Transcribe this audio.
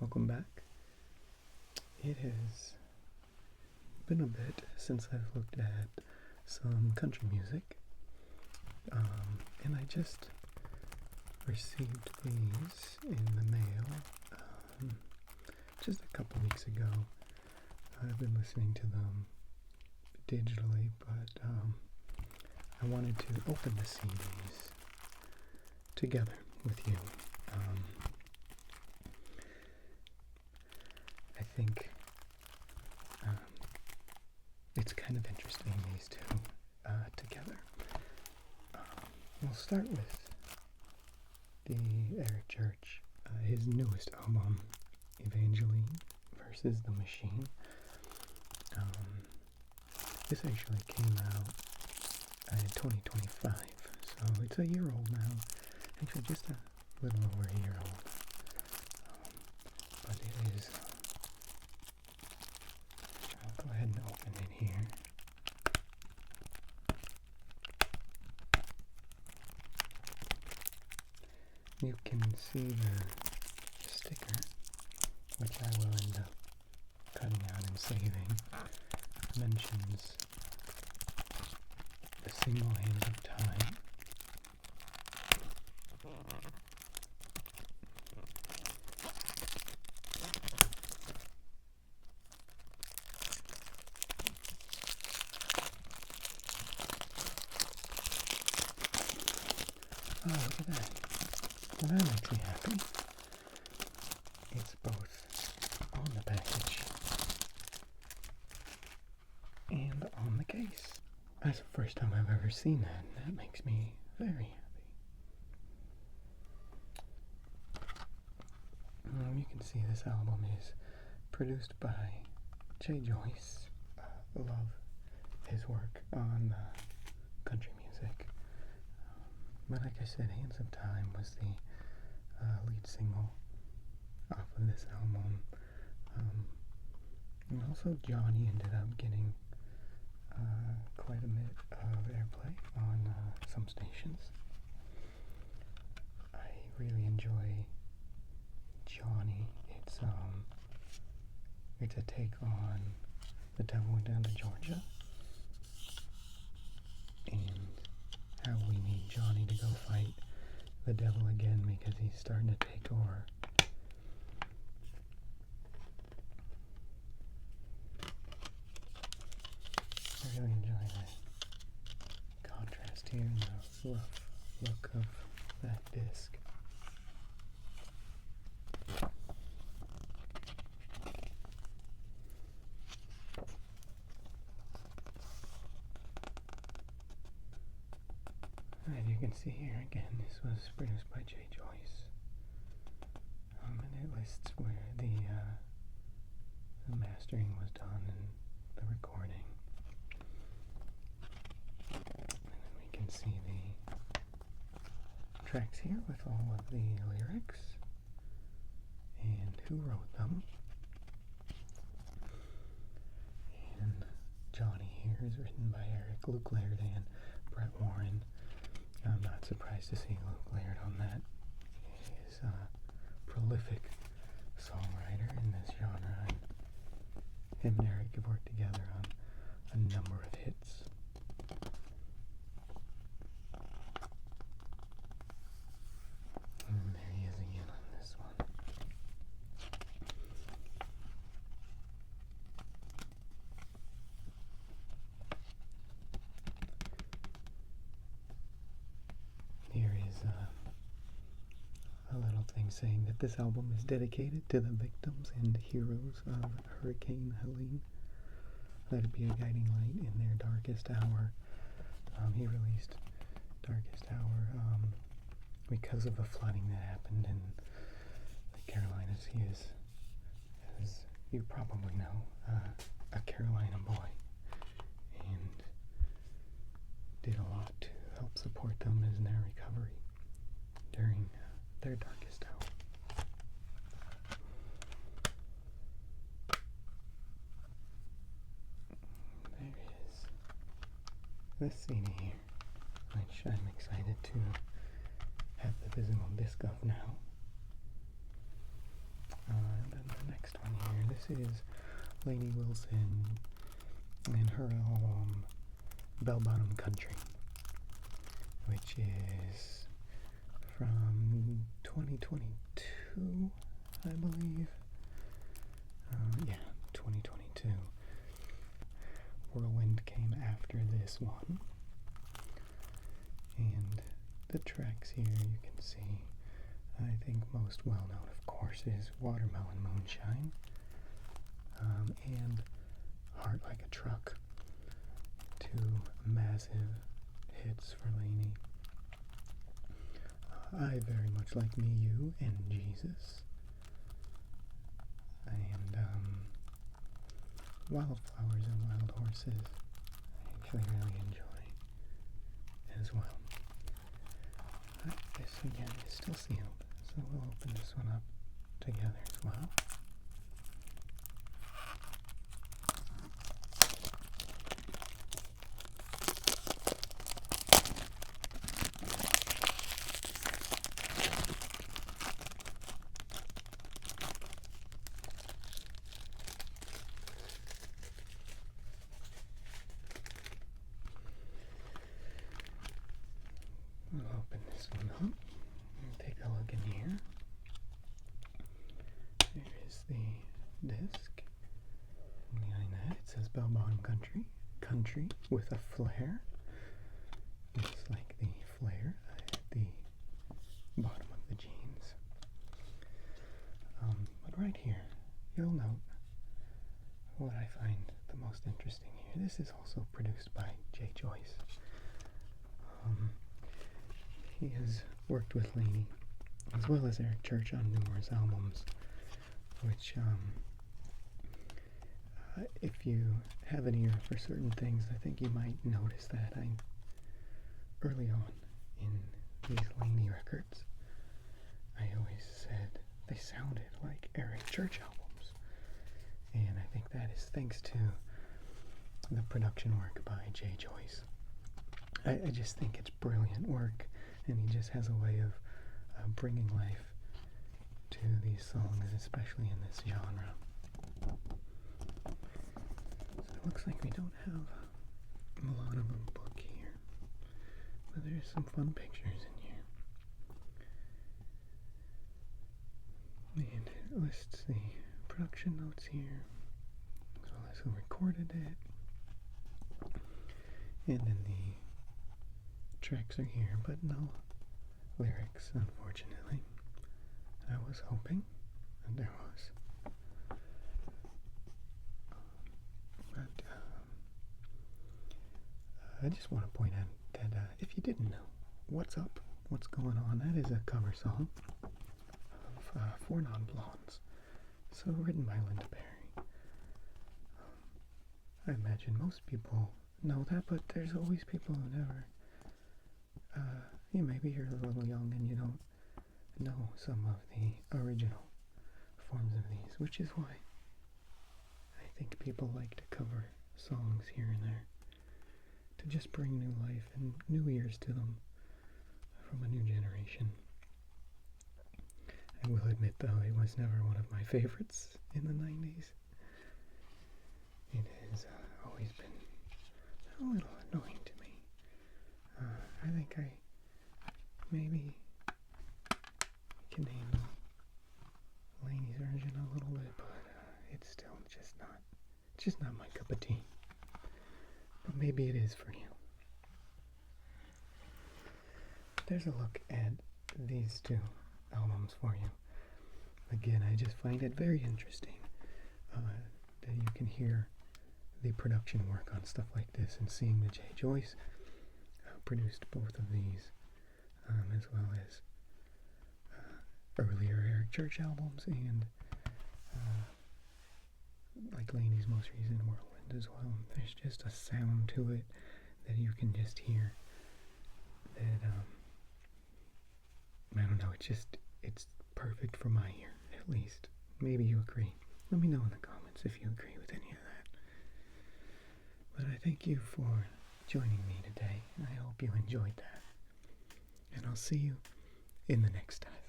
welcome back. It has been a bit since I've looked at some country music, and I just received these in the mail just a couple weeks ago. I've been listening to them digitally, but I wanted to open the CDs together with you. I think it's kind of interesting, these two together. We'll start with the Eric Church, his newest album, Evangeline versus the Machine. This actually came out in 2025, so it's a year old now. Actually, just a little over a year old. But it is. I'll go ahead and open it here. You can see the sticker, which I will end up cutting out and saving. Mentions the single Hands of Time. Oh, look at that. Well, that makes me happy. It's both on the package and on the case. That's the first time I've ever seen that, and that makes me very happy. You can see this album is produced by Jay Joyce. Love his work on country music. But like I said, Hands of Time was the lead single off of this album. And also Johnny ended up getting quite a bit of airplay on some stations. I really enjoy Johnny. It's a take on The Devil Went Down to Georgia, and how we need Johnny to go fight the devil again because he's starting to take over. I really enjoy that contrast here and the rough look of that disc. And you can see here again, this was produced by Jay Joyce. And it lists where the mastering was done and the recording. And then we can see the tracks here with all of the lyrics and who wrote them. And Johnny here is written by Eric, Luke Laird, and Brett Warren. I'm not surprised to see Luke Laird on that. He is a prolific songwriter in this genre, and him and Eric have worked together on a number of hits. And there he is again on this one. Here is a little thing saying that this album is dedicated to the victims and heroes of Hurricane Helene. Let it be a guiding light in their darkest hour. He released Darkest Hour because of the flooding that happened in the Carolinas. He is, as you probably know, a Carolina boy, and did a lot to help support them in their recovery during their darkest hour. There is this CD here, which I'm excited to have the physical disc of now. is Lainey Wilson and her album Bell Bottom Country, which is from 2022, I believe. Yeah, 2022. Whirlwind came after this one. And the tracks here you can see, I think most well known, of course, is Watermelon Moonshine and Heart Like a Truck. Two massive hits for Lainey. I very much like Me, You, and Jesus. And Wildflowers and Wild Horses I actually really enjoy as well. This again is still sealed, so we'll open this one up together as well. We'll open this one up and take a look in here. There is the disc. And behind that it says Bell Bottom Country. Country with a flare. Just like the flare at the bottom of the jeans. But right here, you'll note what I find the most interesting here. This is also produced by Jay Joyce. He has worked with Lainey, as well as Eric Church, on numerous albums, which, if you have an ear for certain things, I think you might notice that early on in these Lainey records, I always said they sounded like Eric Church albums, and I think that is thanks to the production work by Jay Joyce. I just think it's brilliant work, and he just has a way of bringing life to these songs, especially in this genre. So it looks like we don't have a lot of a book here, but there's some fun pictures in here. And it lists the production notes here, as well as who recorded it, and then the tracks are here, but no lyrics, unfortunately. I was hoping that there was. But I just want to point out that if you didn't know what's up, what's going on, that is a cover song of Four Non-Blondes, so written by Linda Perry. I imagine most people know that, but there's always people who never. Maybe you're a little young and you don't know some of the original forms of these, which is why I think people like to cover songs here and there to just bring new life and new ears to them from a new generation. I will admit, though, it was never one of my favorites in the 90s. It has always been a little annoying to me. I think I maybe can handle Lainey's version a little bit, but it's still just not my cup of tea. But maybe it is for you. There's a look at these two albums for you. Again, I just find it very interesting that you can hear the production work on stuff like this, and seeing that Jay Joyce produced both of these, as well as earlier Eric Church albums, and like Lainey's most recent Whirlwind as well. There's just a sound to it that you can just hear that, I don't know, it's perfect for my ear, at least. Maybe you agree. Let me know in the comments if you agree with any of that. But I thank you for joining me today. I hope you enjoyed that. And I'll see you in the next time.